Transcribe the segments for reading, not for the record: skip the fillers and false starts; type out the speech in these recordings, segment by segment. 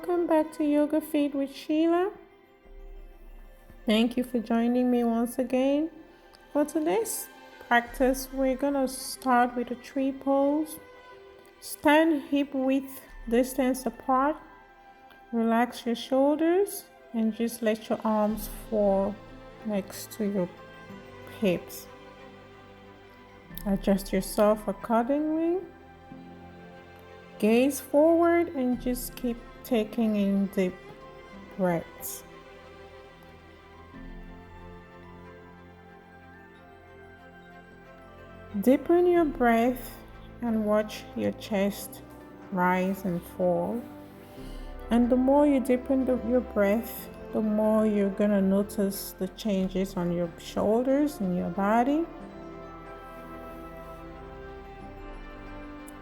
welcome back to Yoga Feed with Sheila. Thank you for joining me once again. For today's practice, we're gonna start with a tree pose. Stand hip width distance apart. Relax your shoulders and just let your arms fall next to your hips. Adjust yourself accordingly. Gaze forward and just keep taking in deep breaths. Deepen your breath and watch your chest rise and fall. And the more you deepen your breath, the more you're gonna notice the changes on your shoulders and your body.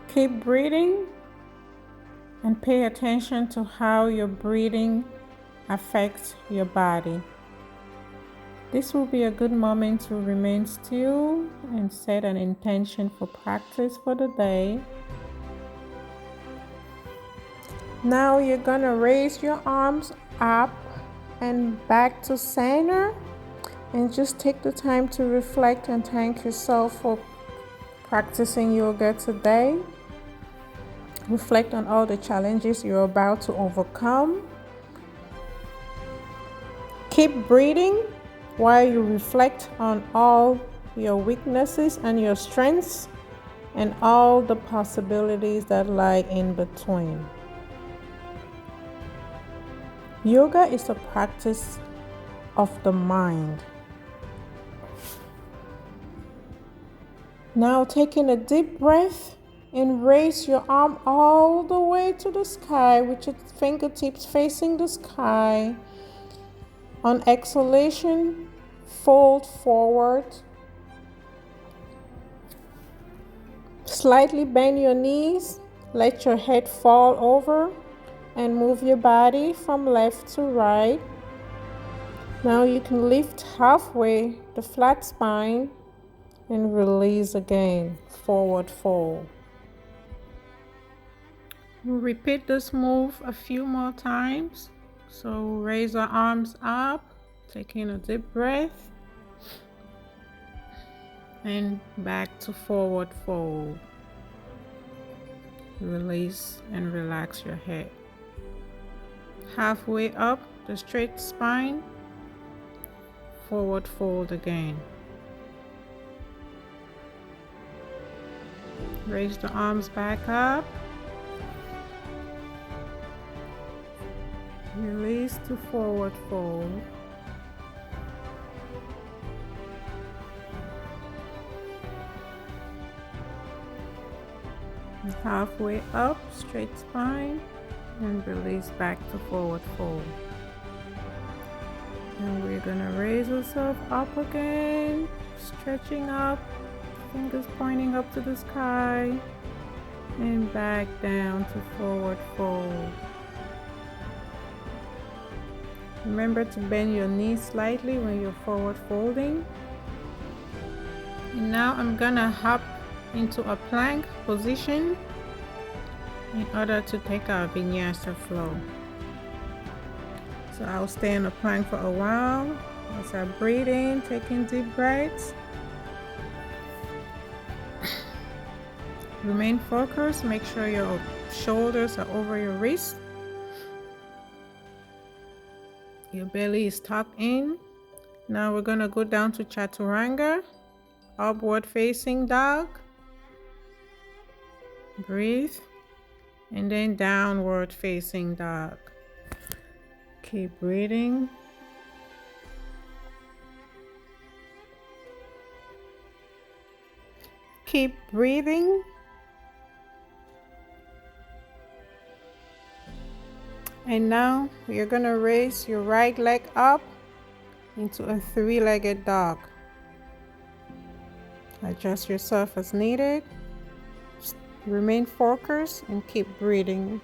Keep breathing and pay attention to how your breathing affects your body. This will be a good moment to remain still and set an intention for practice for the day. Now you're gonna raise your arms up and back to center and just take the time to reflect and thank yourself for practicing yoga today. Reflect on all the challenges you're about to overcome. Keep breathing while you reflect on all your weaknesses and your strengths and all the possibilities that lie in between. Yoga is a practice of the mind. Now taking a deep breath and raise your arm all the way to the sky with your fingertips facing the sky. On exhalation, fold forward. Slightly bend your knees, let your head fall over and move your body from left to right. Now you can lift halfway the flat spine and release again, forward fold. We'll repeat this move a few more times. So raise our arms up, taking a deep breath, and back to forward fold. Release and relax your head. Halfway up the straight spine, forward fold again. Raise the arms back up. Release to forward fold. Halfway up, straight spine, and release back to forward fold. And we're gonna raise ourselves up again, stretching up, fingers pointing up to the sky, and back down to forward fold. Remember to bend your knees slightly when you're forward folding. And now I'm gonna hop into a plank position in order to take our vinyasa flow. So I'll stay in a plank for a while as I breathe in, taking deep breaths. Remain focused, make sure your shoulders are over your wrists. Your belly is tucked in. Now we're gonna go down to Chaturanga, upward facing dog. Breathe, and then downward facing dog. Keep breathing. Keep breathing. And now you're gonna raise your right leg up into a three-legged dog. Adjust yourself as needed. Remain focused and keep breathing.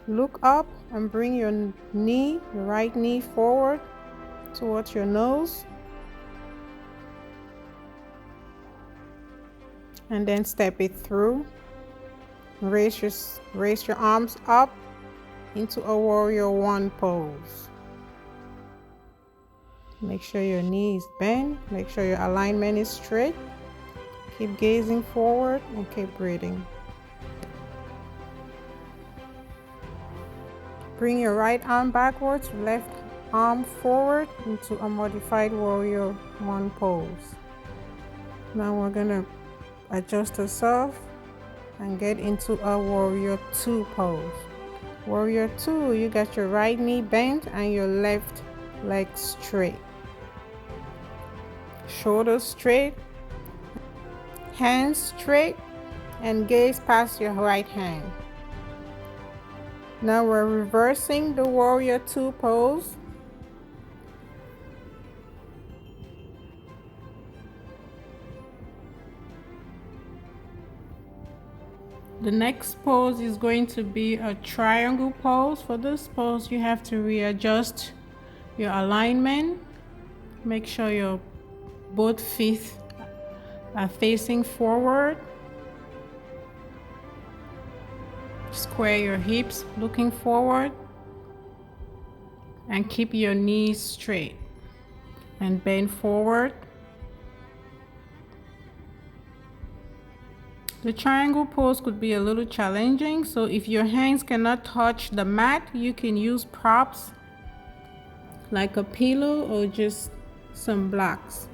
Look up and bring your knee, your right knee forward towards your nose. And then step it through. Raise your arms up into a warrior one pose. Make sure your knee is bent. Make sure your alignment is straight. Keep gazing forward and keep breathing. Bring your right arm backwards, left arm forward into a modified warrior one pose. Now we're gonna adjust ourselves and get into a warrior two pose. Warrior two, you got your right knee bent and your left leg straight. Shoulders straight, hands straight, and gaze past your right hand. Now we're reversing the warrior two pose. The next pose is going to be a triangle pose. For this pose, you have to readjust your alignment. Make sure your both feet are facing forward. Square your hips looking forward and keep your knees straight and bend forward. The triangle pose could be a little challenging, so if your hands cannot touch the mat, you can use props like a pillow or just some blocks.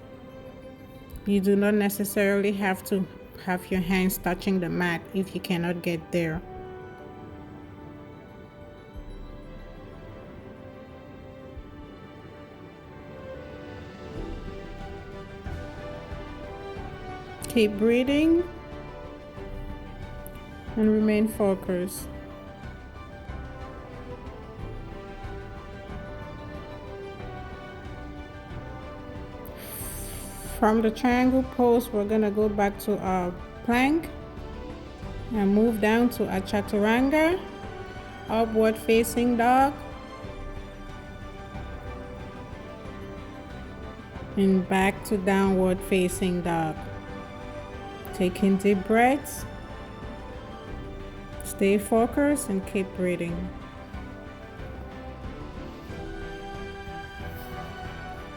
You do not necessarily have to have your hands touching the mat if you cannot get there. Keep breathing and remain focused. From the triangle pose, we're gonna go back to our plank and move down to a chaturanga, upward facing dog, and back to downward facing dog. Taking deep breaths, stay focused and keep breathing.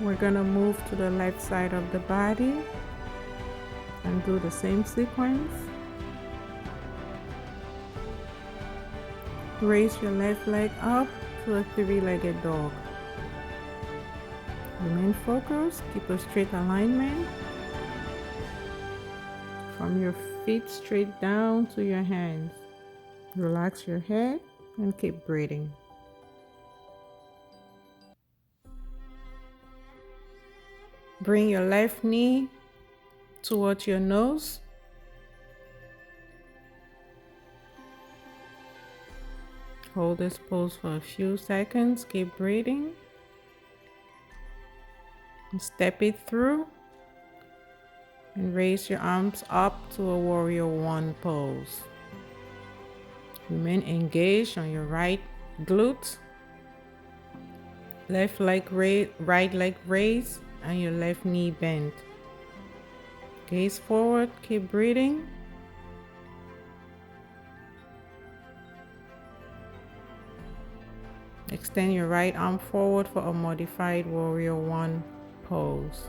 We're gonna move to the left side of the body and do the same sequence. Raise your left leg up to a three-legged dog. Remain focused, keep a straight alignment. From your feet straight down to your hands. Relax your head and keep breathing. Bring your left knee towards your nose. Hold this pose for a few seconds. Keep breathing. And step it through. And raise your arms up to a warrior one pose. Remain engaged on your right glute. Left leg raise, right leg raise, and your left knee bent. Gaze forward, keep breathing. Extend your right arm forward for a modified warrior one pose.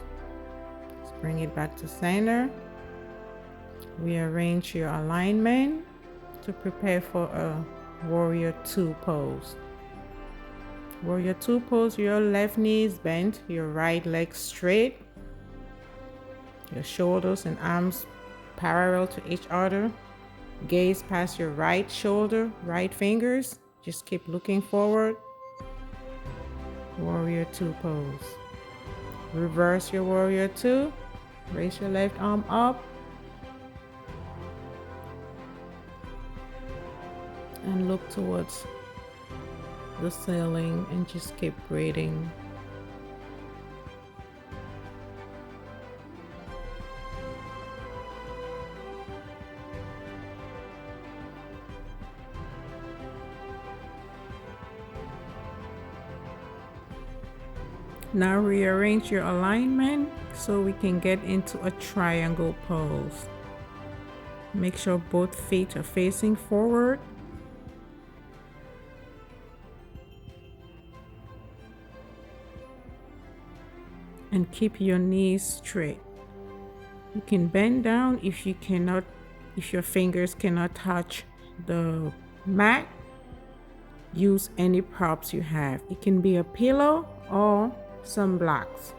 Let's bring it back to center. Rearrange your alignment to prepare for a warrior two pose. Warrior two pose, your left knee is bent, your right leg straight, your shoulders and arms parallel to each other. Gaze past your right shoulder, right fingers. Just keep looking forward. Warrior two pose. Reverse your warrior two. Raise your left arm up. And look towards the ceiling and just keep breathing. Now rearrange your alignment so we can get into a triangle pose. Make sure both feet are facing forward. And keep your knees straight. You can bend down if your fingers cannot touch the mat. Use any props you have. It can be a pillow or some blocks.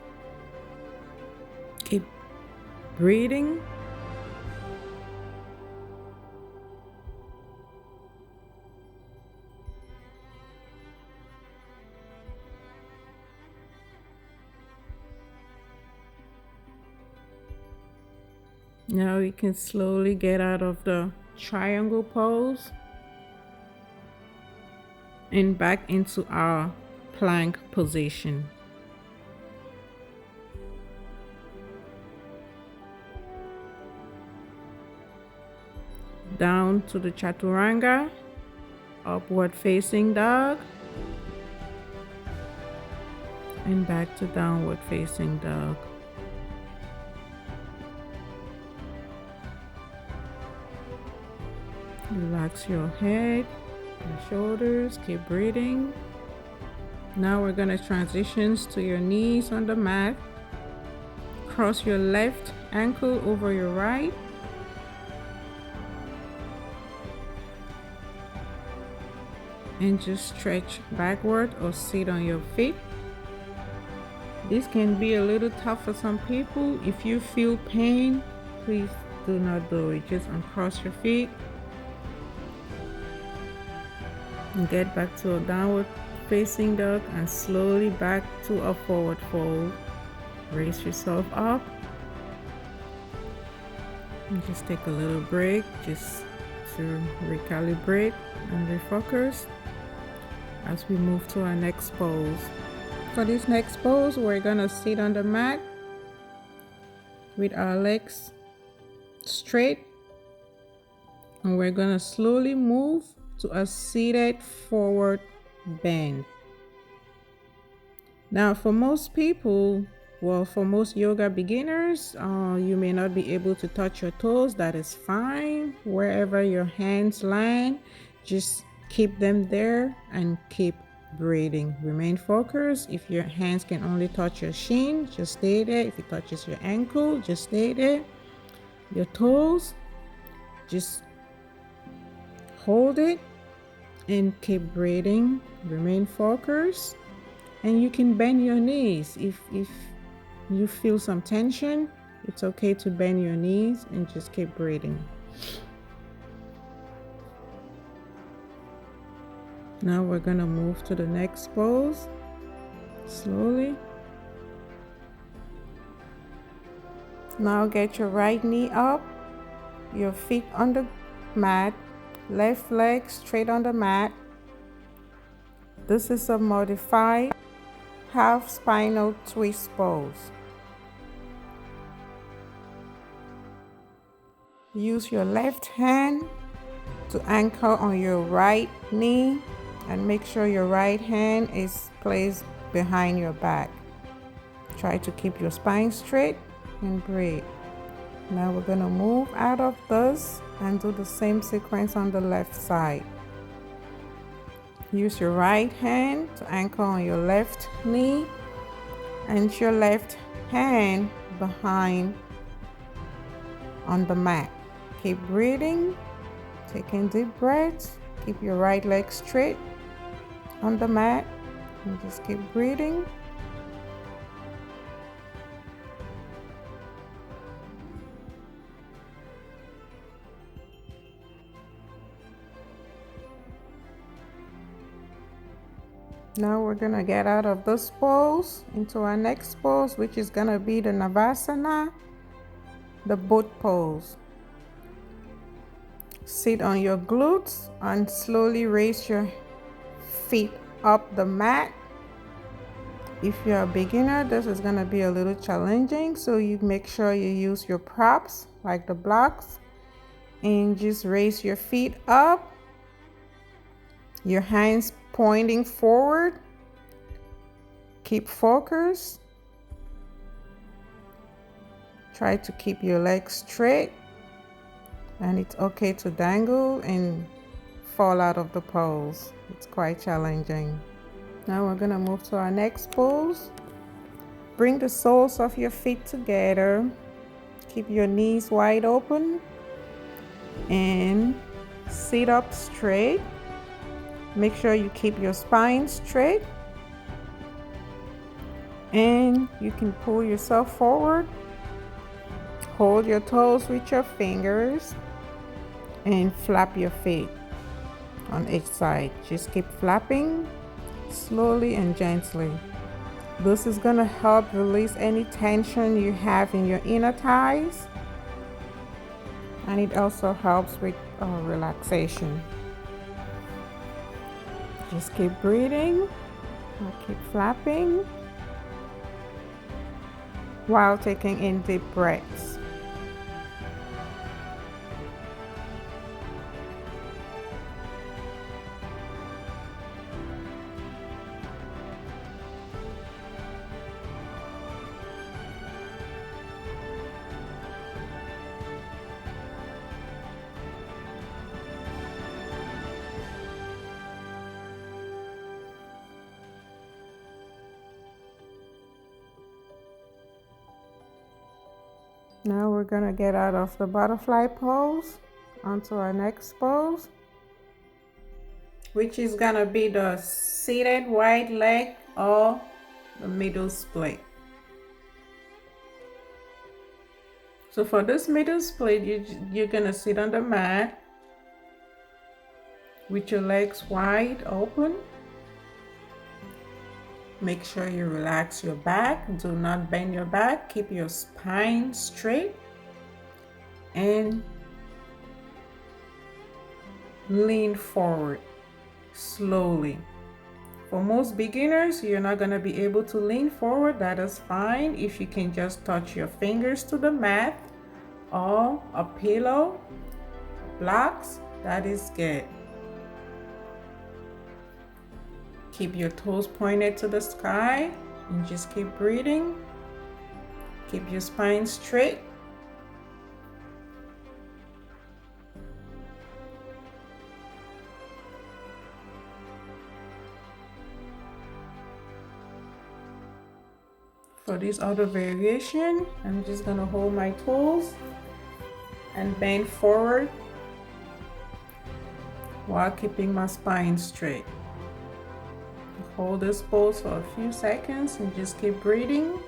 Keep breathing. Now we can slowly get out of the triangle pose and back into our plank position. Down to the chaturanga, upward facing dog, and back to downward facing dog. Relax your head, your shoulders, keep breathing. Now we're gonna transition to your knees on the mat. Cross your left ankle over your right. And just stretch backward or sit on your feet. This can be a little tough for some people. If you feel pain, please do not do it. Just uncross your feet. And get back to a downward facing dog and slowly back to a forward fold. Raise yourself up. And just take a little break just to recalibrate and refocus as we move to our next pose. For this next pose, we're gonna sit on the mat with our legs straight, and we're gonna slowly move to a seated forward bend. Now for most people, for most yoga beginners, you may not be able to touch your toes. That is fine. Wherever your hands land, just keep them there and keep breathing. Remain focused. If your hands can only touch your shin, just stay there. If it touches your ankle, just stay there. Your toes, just hold it and keep breathing. Remain focused. And you can bend your knees. If you feel some tension, it's okay to bend your knees and just keep breathing. Now we're gonna move to the next pose, slowly. Now get your right knee up, your feet on the mat, left leg straight on the mat. This is a modified half spinal twist pose. Use your left hand to anchor on your right knee and make sure your right hand is placed behind your back. Try to keep your spine straight and breathe. Now we're gonna move out of this and do the same sequence on the left side. Use your right hand to anchor on your left knee and your left hand behind on the mat. Keep breathing, taking deep breaths. Keep your right leg straight on the mat and just keep breathing. Now we're gonna get out of this pose into our next pose, which is gonna be the Navasana, the boat pose. Sit on your glutes and slowly raise your feet up the mat. If you're a beginner, this is gonna be a little challenging, so you make sure you use your props like the blocks and just raise your feet up, your hands pointing forward. keep focused. Try to keep your legs straight, and it's okay to dangle and fall out of the pose. It's quite challenging. Now we're gonna move to our next pose. Bring the soles of your feet together. Keep your knees wide open and sit up straight. Make sure you keep your spine straight, and you can pull yourself forward. Hold your toes with your fingers and flap your feet on each side. Just keep flapping slowly and gently. This is gonna help release any tension you have in your inner thighs, and it also helps with relaxation. Just keep breathing, keep flapping while taking in deep breaths. Now we're gonna get out of the butterfly pose onto our next pose, which is gonna be the seated wide leg or the middle split. So for this middle split, you're gonna sit on the mat with your legs wide open. Make sure you relax your back. Do not bend your back. Keep your spine straight and lean forward slowly. For most beginners, you're not going to be able to lean forward. That is fine. If you can just touch your fingers to the mat or a pillow, blocks, that is good. Keep your toes pointed to the sky and just keep breathing. Keep your spine straight. For this other variation, I'm just gonna hold my toes and bend forward while keeping my spine straight. Hold this pose for a few seconds and just keep breathing.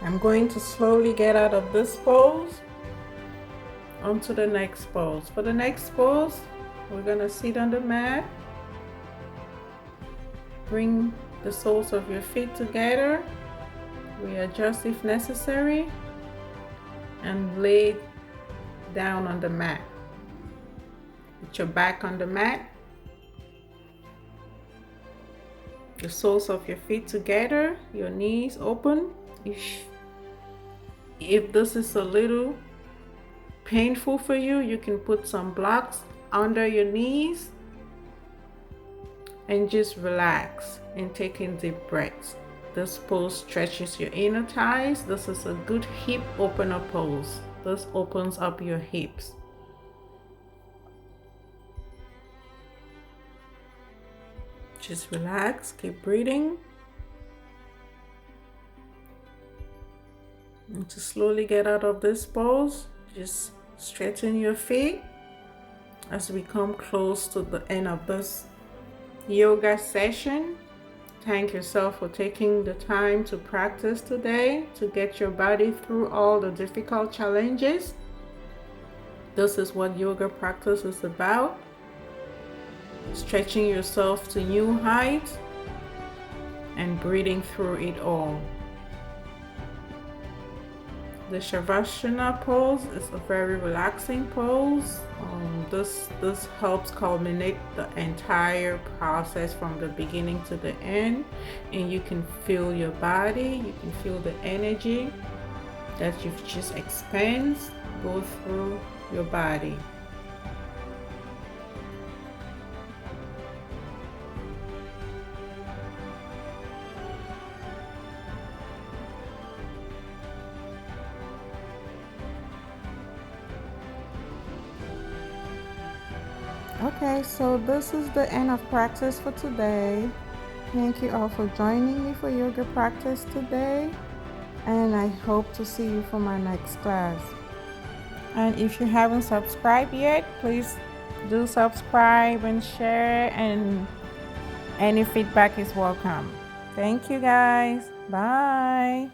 I'm going to slowly get out of this pose onto the next pose. For the next pose, we're gonna sit on the mat. Bring the soles of your feet together. Readjust if necessary and lay down on the mat. Put your back on the mat. The soles of your feet together, your knees open. If this is a little painful for you, you can put some blocks under your knees and just relax and take in deep breaths. This pose stretches your inner thighs. This is a good hip opener pose. This opens up your hips. Just relax, keep breathing. And to slowly get out of this pose, just straighten your feet as we come close to the end of this yoga session. Thank yourself for taking the time to practice today to get your body through all the difficult challenges. This is what yoga practice is about. Stretching yourself to new heights and breathing through it all. The Shavasana pose is a very relaxing pose. This helps culminate the entire process from the beginning to the end, and you can feel your body, you can feel the energy that you've just expensed go through your body. Okay, so this is the end of practice for today. Thank you all for joining me for yoga practice today, and I hope to see you for my next class. And if you haven't subscribed yet, please do subscribe and share, and any feedback is welcome. Thank you guys. Bye.